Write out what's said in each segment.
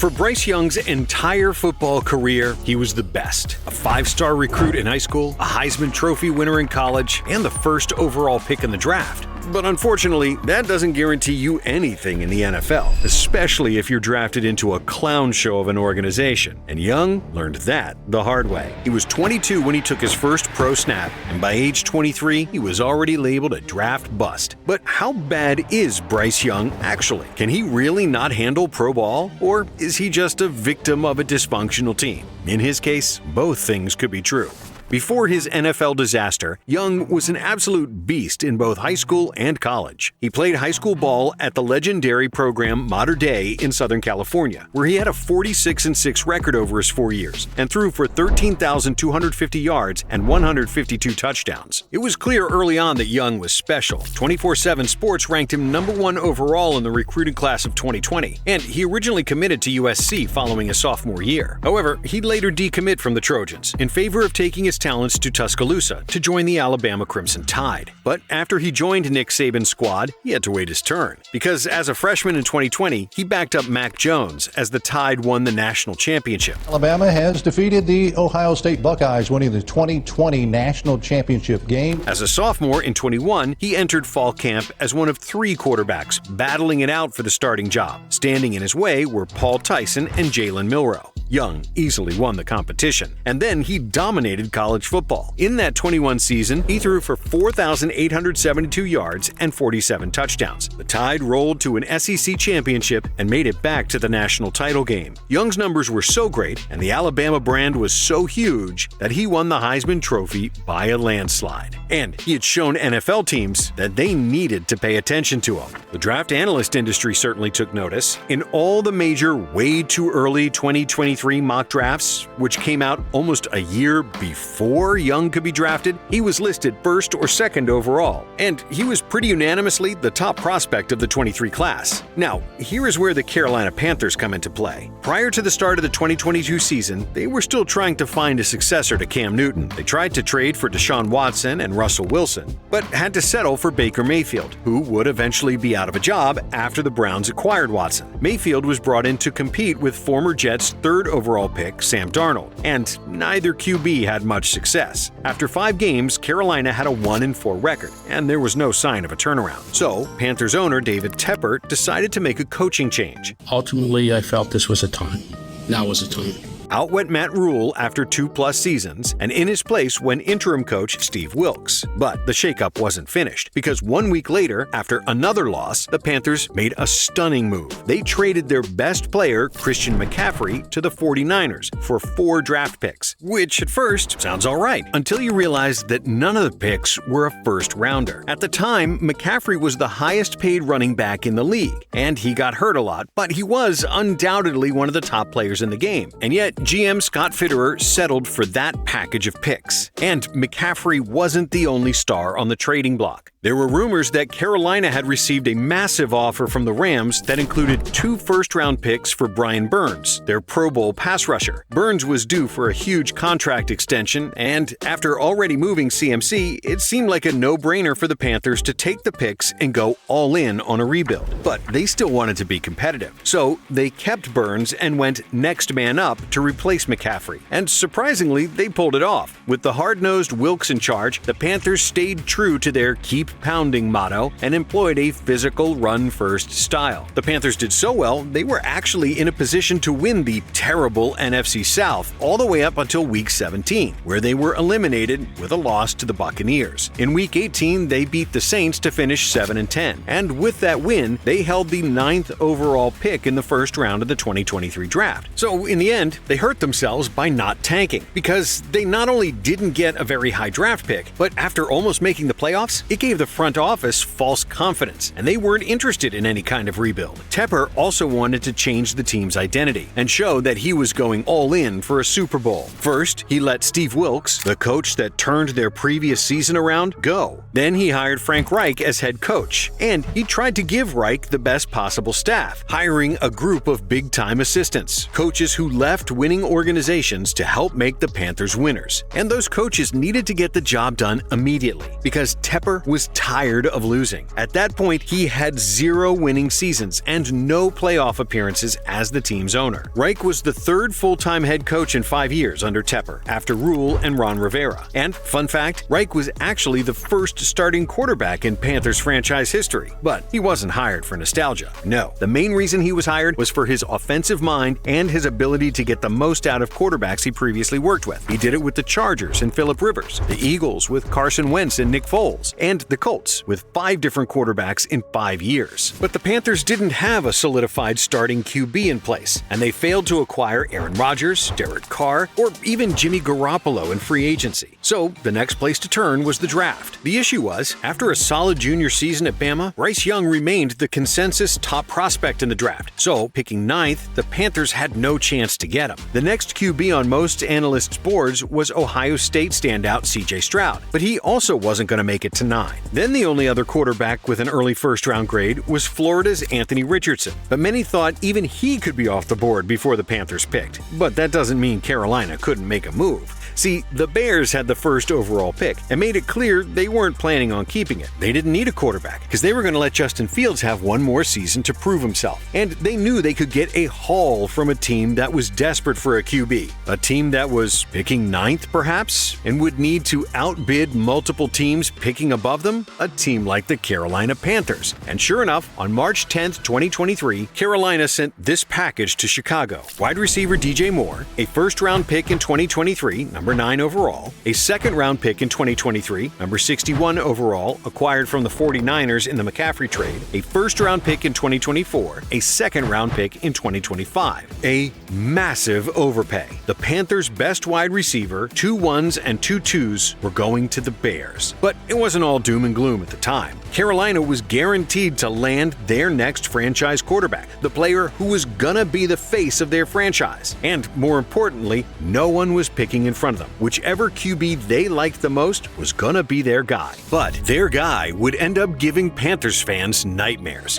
For Bryce Young's entire football career, he was the best. A 5-star recruit in high school, a Heisman Trophy winner in college, and the first overall pick in the draft. But unfortunately, that doesn't guarantee you anything in the NFL, especially if you're drafted into a clown show of an organization. And Young learned that the hard way. He was 22 when he took his first pro snap, and by age 23, he was already labeled a draft bust. But how bad is Bryce Young actually? Can he really not handle pro ball? Or is he just a victim of a dysfunctional team? In his case, both things could be true. Before his NFL disaster, Young was an absolute beast in both high school and college. He played high school ball at the legendary program Mater Dei in Southern California, where he had a 46-6 record over his 4 years and threw for 13,250 yards and 152 touchdowns. It was clear early on that Young was special. 24/7 Sports ranked him number 1 overall in the recruiting class of 2020, and he originally committed to USC following his sophomore year. However, he'd later decommit from the Trojans in favor of taking his talents to Tuscaloosa to join the Alabama Crimson Tide. But after he joined Nick Saban's squad, he had to wait his turn. Because as a freshman in 2020, he backed up Mac Jones as the Tide won the national championship. Alabama has defeated the Ohio State Buckeyes, winning the 2020 national championship game. As a sophomore in 21, he entered fall camp as one of 3 quarterbacks battling it out for the starting job. Standing in his way were Paul Tyson and Jalen Milroe. Young easily won the competition, and then he dominated college football. In that 21 season, he threw for 4,872 yards and 47 touchdowns. The Tide rolled to an SEC championship and made it back to the national title game. Young's numbers were so great, and the Alabama brand was so huge, that he won the Heisman Trophy by a landslide. And he had shown NFL teams that they needed to pay attention to him. The draft analyst industry certainly took notice. In all the major way too early 2023 mock drafts, which came out almost a year before Young could be drafted, he was listed first or second overall, and he was pretty unanimously the top prospect of the 23 class. Now, here is where the Carolina Panthers come into play. Prior to the start of the 2022 season, they were still trying to find a successor to Cam Newton. They tried to trade for Deshaun Watson and Russell Wilson, but had to settle for Baker Mayfield, who would eventually be out of a job after the Browns acquired Watson. Mayfield was brought in to compete with former Jets' 3rd overall pick, Sam Darnold, and neither QB had much success. After 5 games, Carolina had a 1-4 record, and there was no sign of a turnaround. So, Panthers owner David Tepper decided to make a coaching change. Ultimately, I felt this was a time. Now was a time. Out went Matt Rule after 2+ seasons, and in his place went interim coach Steve Wilks. But the shakeup wasn't finished, because 1 week later, after another loss, the Panthers made a stunning move. They traded their best player, Christian McCaffrey, to the 49ers for 4 draft picks, which at first sounds all right, until you realize that none of the picks were a first-rounder. At the time, McCaffrey was the highest-paid running back in the league, and he got hurt a lot, but he was undoubtedly one of the top players in the game. And yet, GM Scott Fitterer settled for that package of picks. And McCaffrey wasn't the only star on the trading block. There were rumors that Carolina had received a massive offer from the Rams that included 2 first-round picks for Brian Burns, their Pro Bowl pass rusher. Burns was due for a huge contract extension, and after already moving CMC, it seemed like a no-brainer for the Panthers to take the picks and go all in on a rebuild. But they still wanted to be competitive, so they kept Burns and went next man up to replace McCaffrey. And surprisingly, they pulled it off. With the hard-nosed Wilks in charge, the Panthers stayed true to their keep pounding motto and employed a physical run-first style. The Panthers did so well, they were actually in a position to win the terrible NFC South all the way up until Week 17, where they were eliminated with a loss to the Buccaneers. In Week 18, they beat the Saints to finish 7-10, and with that win, they held the 9th overall pick in the first round of the 2023 draft. So in the end, they hurt themselves by not tanking, because they not only didn't get a very high draft pick, but after almost making the playoffs, it gave the front office false confidence, and they weren't interested in any kind of rebuild. Tepper also wanted to change the team's identity and show that he was going all in for a Super Bowl. First, he let Steve Wilks, the coach that turned their previous season around, go. Then he hired Frank Reich as head coach, and he tried to give Reich the best possible staff, hiring a group of big-time assistants, coaches who left winning organizations to help make the Panthers winners. And those coaches needed to get the job done immediately, because Tepper was tired of losing. At that point, he had 0 winning seasons and no playoff appearances as the team's owner. Reich was the 3rd full-time head coach in 5 years under Tepper, after Rule and Ron Rivera. And, fun fact, Reich was actually the first starting quarterback in Panthers franchise history. But he wasn't hired for nostalgia. No, the main reason he was hired was for his offensive mind and his ability to get the most out of quarterbacks he previously worked with. He did it with the Chargers and Phillip Rivers, the Eagles with Carson Wentz and Nick Foles, and the Colts with 5 different quarterbacks in 5 years. But the Panthers didn't have a solidified starting QB in place, and they failed to acquire Aaron Rodgers, Derek Carr, or even Jimmy Garoppolo in free agency. So the next place to turn was the draft. The issue was, after a solid junior season at Bama, Bryce Young remained the consensus top prospect in the draft. So, picking 9th, the Panthers had no chance to get him. The next QB on most analysts' boards was Ohio State standout C.J. Stroud, but he also wasn't going to make it to 9. Then the only other quarterback with an early first-round grade was Florida's Anthony Richardson, but many thought even he could be off the board before the Panthers picked. But that doesn't mean Carolina couldn't make a move. See, the Bears had the first overall pick and made it clear they weren't planning on keeping it. They didn't need a quarterback because they were going to let Justin Fields have one more season to prove himself. And they knew they could get a haul from a team that was desperate for a QB. A team that was picking 9th, perhaps, and would need to outbid multiple teams picking above them? A team like the Carolina Panthers. And sure enough, on March 10th, 2023, Carolina sent this package to Chicago. Wide receiver DJ Moore, a first-round pick in 2023, number 9 overall, a second-round pick in 2023, number 61 overall, acquired from the 49ers in the McCaffrey trade, a first-round pick in 2024, a second-round pick in 2025. A massive overpay. The Panthers' best wide receiver, 2 1s and 2 2s, were going to the Bears. But it wasn't all doom and gloom at the time. Carolina was guaranteed to land their next franchise quarterback, the player who was gonna be the face of their franchise. And more importantly, no one was picking in front of them. Whichever QB they liked the most was gonna be their guy. But their guy would end up giving Panthers fans nightmares.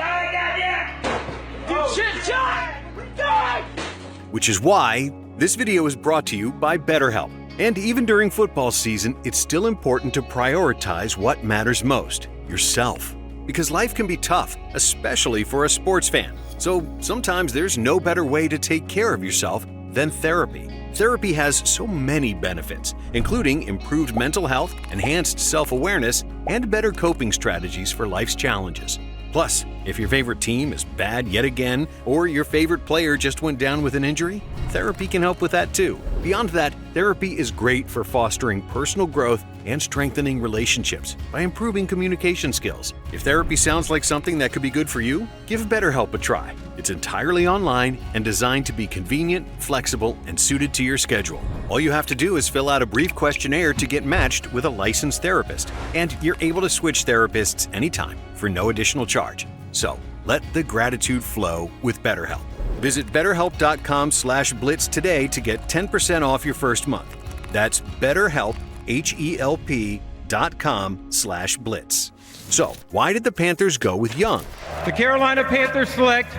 Which is why this video is brought to you by BetterHelp. And even during football season, it's still important to prioritize what matters most: yourself. Because life can be tough, especially for a sports fan. So sometimes there's no better way to take care of yourself than therapy. Therapy has so many benefits, including improved mental health, enhanced self-awareness, and better coping strategies for life's challenges. Plus, if your favorite team is bad yet again, or your favorite player just went down with an injury, therapy can help with that too. Beyond that, therapy is great for fostering personal growth and strengthening relationships by improving communication skills. If therapy sounds like something that could be good for you, give BetterHelp a try. It's entirely online and designed to be convenient, flexible, and suited to your schedule. All you have to do is fill out a brief questionnaire to get matched with a licensed therapist, and you're able to switch therapists anytime for no additional charge. So, let the gratitude flow with BetterHelp. Visit BetterHelp.com/Blitz today to get 10% off your first month. That's BetterHelp, HELP.com/Blitz. So, why did the Panthers go with Young? The Carolina Panthers select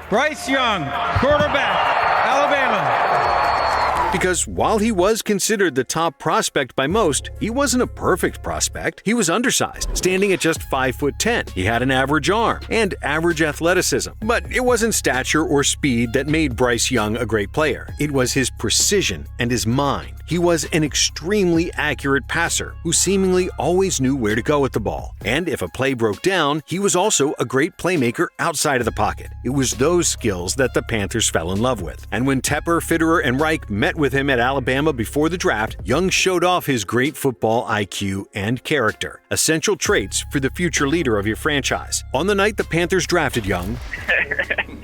Bryce Young, quarterback, Alabama. Because while he was considered the top prospect by most, he wasn't a perfect prospect. He was undersized, standing at just 5'10". He had an average arm and average athleticism. But it wasn't stature or speed that made Bryce Young a great player. It was his precision and his mind. He was an extremely accurate passer who seemingly always knew where to go with the ball. And if a play broke down, he was also a great playmaker outside of the pocket. It was those skills that the Panthers fell in love with. And when Tepper, Fitterer, and Reich met with him at Alabama before the draft, Young showed off his great football IQ and character, essential traits for the future leader of your franchise. On the night the Panthers drafted Young,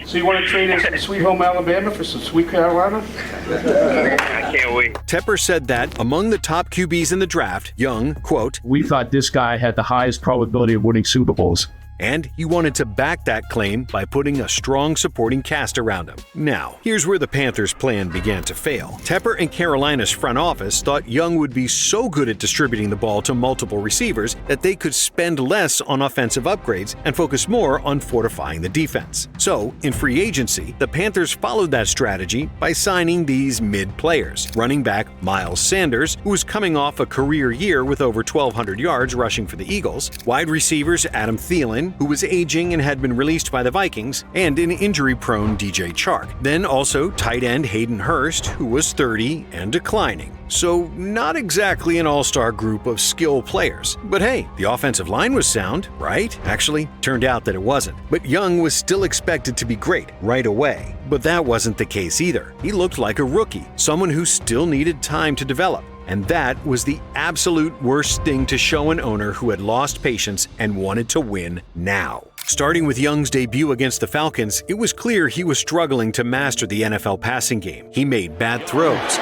So you want to trade us some sweet home Alabama for some sweet Carolina? I can't wait. Tepper said that among the top QBs in the draft, Young, quote, We thought this guy had the highest probability of winning Super Bowls. and he wanted to back that claim by putting a strong supporting cast around him. Now, here's where the Panthers' plan began to fail. Tepper and Carolina's front office thought Young would be so good at distributing the ball to multiple receivers that they could spend less on offensive upgrades and focus more on fortifying the defense. So, in free agency, the Panthers followed that strategy by signing these mid-players. Running back Miles Sanders, who was coming off a career year with over 1,200 yards rushing for the Eagles, wide receivers Adam Thielen, who was aging and had been released by the Vikings, and an injury-prone DJ Chark. Then also tight end Hayden Hurst, who was 30 and declining. So not exactly an all-star group of skill players. But hey, the offensive line was sound, right? Actually, turned out that it wasn't. But Young was still expected to be great right away. But that wasn't the case either. He looked like a rookie, someone who still needed time to develop. And that was the absolute worst thing to show an owner who had lost patience and wanted to win now. Starting with Young's debut against the Falcons, it was clear he was struggling to master the NFL passing game. He made bad throws.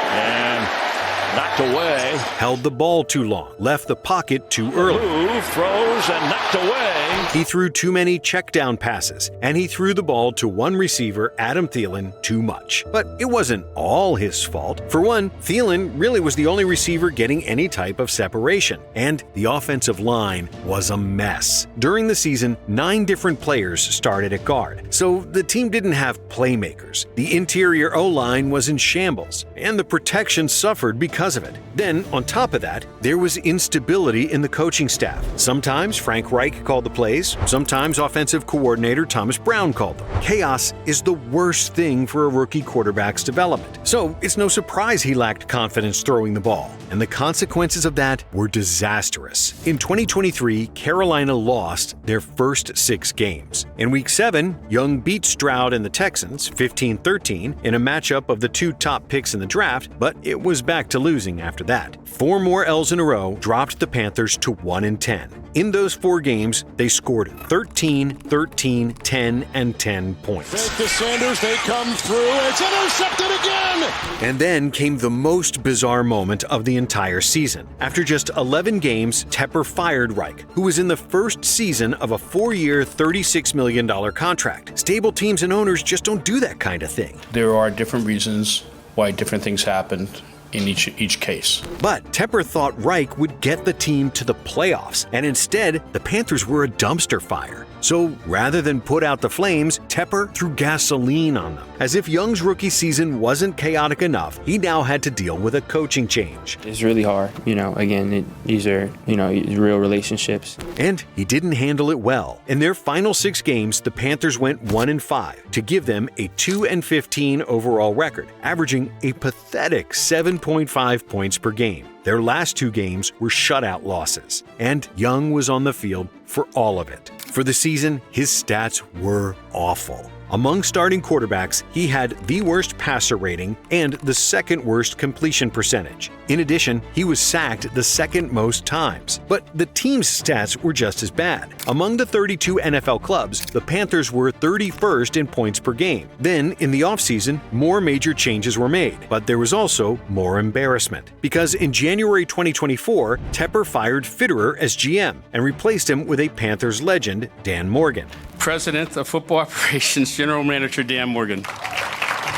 Knocked away. Held the ball too long. Left the pocket too early. Throws and knocked away. He threw too many check-down passes, and he threw the ball to one receiver, Adam Thielen, too much. But it wasn't all his fault. For one, Thielen really was the only receiver getting any type of separation, and the offensive line was a mess. During the season, 9 different players started at guard, so the team didn't have playmakers. The interior O-line was in shambles, and the protection suffered because of it. Then, on top of that, there was instability in the coaching staff. Sometimes Frank Reich called the plays, sometimes offensive coordinator Thomas Brown called them. Chaos is the worst thing for a rookie quarterback's development. So it's no surprise he lacked confidence throwing the ball, and the consequences of that were disastrous. In 2023, Carolina lost their first 6 games. In Week 7, Young beat Stroud and the Texans 15-13 in a matchup of the 2 top picks in the draft, but it was back to losing after that. 4 more L's in a row dropped the Panthers to 1-10. In those 4 games, they scored 13, 13, 10, and 10 points. Fake to Sanders, they come through, it's intercepted again! And then came the most bizarre moment of the entire season. After just 11 games, Tepper fired Reich, who was in the first season of a 4-year, $36 million contract. Stable teams and owners just don't do that kind of thing. There are different reasons why different things happened in each case. But Tepper thought Reich would get the team to the playoffs, and instead, the Panthers were a dumpster fire. So rather than put out the flames, Tepper threw gasoline on them. As if Young's rookie season wasn't chaotic enough, he now had to deal with a coaching change. It's really hard. These are, real relationships. And he didn't handle it well. In their final 6 games, the Panthers went 1-5 to give them a 2-15 overall record, averaging a pathetic 7.5 points per game. Their last 2 games were shutout losses, and Young was on the field for all of it. For the season, his stats were awful. Among starting quarterbacks, he had the worst passer rating and the second worst completion percentage. In addition, he was sacked the second most times. But the team's stats were just as bad. Among the 32 NFL clubs, the Panthers were 31st in points per game. Then, in the offseason, more major changes were made. But there was also more embarrassment. Because in January 2024, Tepper fired Fitterer as GM and replaced him with a Panthers legend, Dan Morgan. President of Football Operations, General Manager Dan Morgan.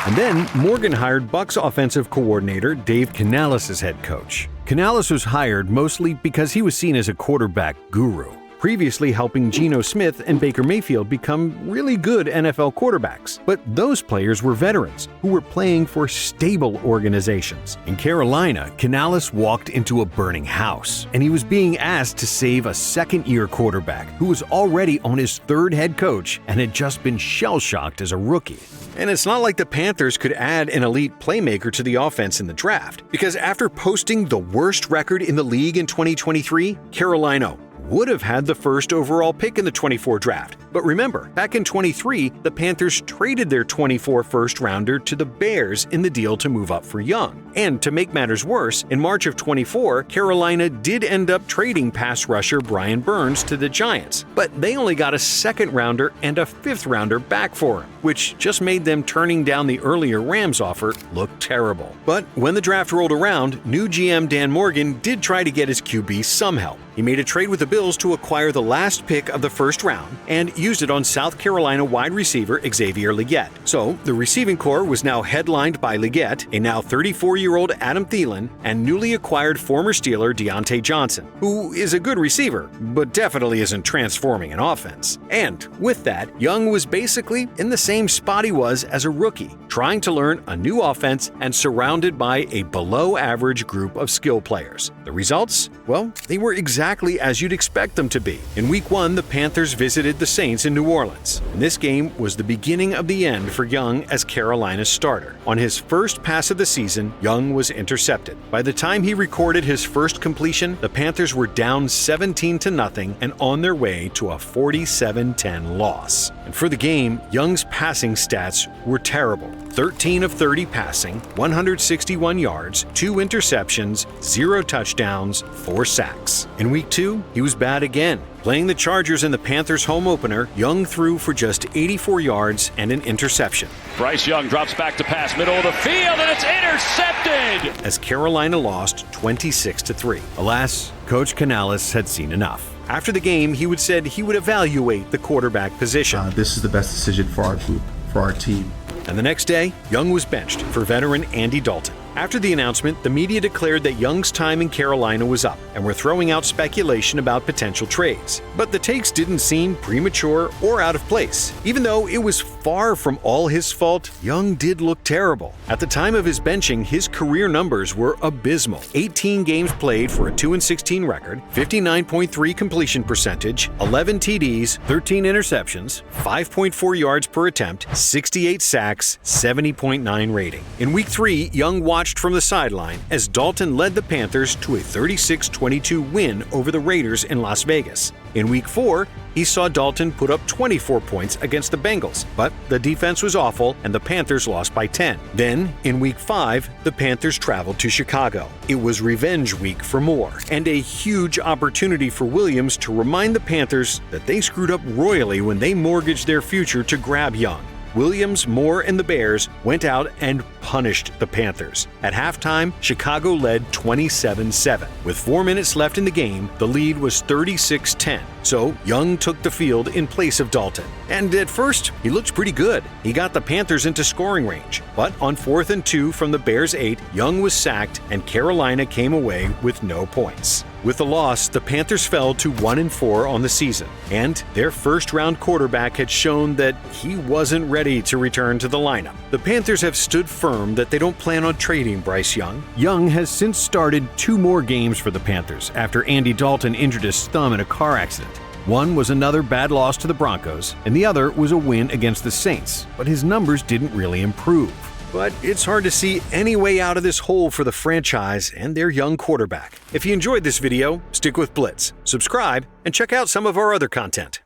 And then Morgan hired Bucs offensive coordinator Dave Canales as head coach. Canales was hired mostly because he was seen as a quarterback guru, previously helping Geno Smith and Baker Mayfield become really good NFL quarterbacks. But those players were veterans who were playing for stable organizations. In Carolina, Canales walked into a burning house, and he was being asked to save a second-year quarterback who was already on his 3rd head coach and had just been shell-shocked as a rookie. And it's not like the Panthers could add an elite playmaker to the offense in the draft, because after posting the worst record in the league in 2023, Carolina would have had the first overall pick in the 24 draft. But remember, back in 23, the Panthers traded their 24 first-rounder to the Bears in the deal to move up for Young. And to make matters worse, in March of 24, Carolina did end up trading pass rusher Brian Burns to the Giants, but they only got a 2nd-rounder and a 5th-rounder back for him, which just made them turning down the earlier Rams offer look terrible. But when the draft rolled around, new GM Dan Morgan did try to get his QB some help. He made a trade with the Bills to acquire the last pick of the first round and used it on South Carolina wide receiver Xavier Legette. So, the receiving corps was now headlined by Legette, a now 34-year-old Adam Thielen, and newly acquired former Steeler Deontay Johnson, who is a good receiver, but definitely isn't transforming an offense. And with that, Young was basically in the same spot he was as a rookie, trying to learn a new offense and surrounded by a below-average group of skill players. The results? Well, they were exactly as you'd expect them to be. In Week 1, the Panthers visited the Saints in New Orleans, and this game was the beginning of the end for Young as Carolina's starter. On his first pass of the season, Young was intercepted. By the time he recorded his first completion, the Panthers were down 17-0 and on their way to a 47-10 loss. And for the game, Young's passing stats were terrible. 13 of 30 passing, 161 yards, 2 interceptions, 0 touchdowns, 4 sacks. In Week 2, he was bad again. Playing the Chargers in the Panthers' home opener, Young threw for just 84 yards and an interception. Bryce Young drops back to pass, middle of the field, and it's intercepted! As Carolina lost 26-3. Alas, Coach Canales had seen enough. After the game, he said he would evaluate the quarterback position. This is the best decision for our group, for our team. And the next day, Young was benched for veteran Andy Dalton. After the announcement, the media declared that Young's time in Carolina was up and were throwing out speculation about potential trades. But the takes didn't seem premature or out of place. Even though it was far from all his fault, Young did look terrible. At the time of his benching, his career numbers were abysmal. 18 games played for a 2-16 record, 59.3 completion percentage, 11 TDs, 13 interceptions, 5.4 yards per attempt, 68 sacks, 70.9 rating. In Week 3, Young watched from the sideline as Dalton led the Panthers to a 36-22 win over the Raiders in Las Vegas. In Week 4, he saw Dalton put up 24 points against the Bengals, but the defense was awful and the Panthers lost by 10. Then, in Week 5, the Panthers traveled to Chicago. It was revenge week for Moore, and a huge opportunity for Williams to remind the Panthers that they screwed up royally when they mortgaged their future to grab Young. Williams, Moore, and the Bears went out and punished the Panthers. At halftime, Chicago led 27-7. With 4 minutes left in the game, the lead was 36-10. So Young took the field in place of Dalton. And at first, he looked pretty good. He got the Panthers into scoring range. But on 4th and 2 from the Bears' 8, Young was sacked and Carolina came away with no points. With the loss, the Panthers fell to 1-4 on the season, and their first-round quarterback had shown that he wasn't ready to return to the lineup. The Panthers have stood firm that they don't plan on trading Bryce Young. Young has since started 2 more games for the Panthers after Andy Dalton injured his thumb in a car accident. One was another bad loss to the Broncos, and the other was a win against the Saints, but his numbers didn't really improve. But it's hard to see any way out of this hole for the franchise and their young quarterback. If you enjoyed this video, stick with Blitz, subscribe, and check out some of our other content.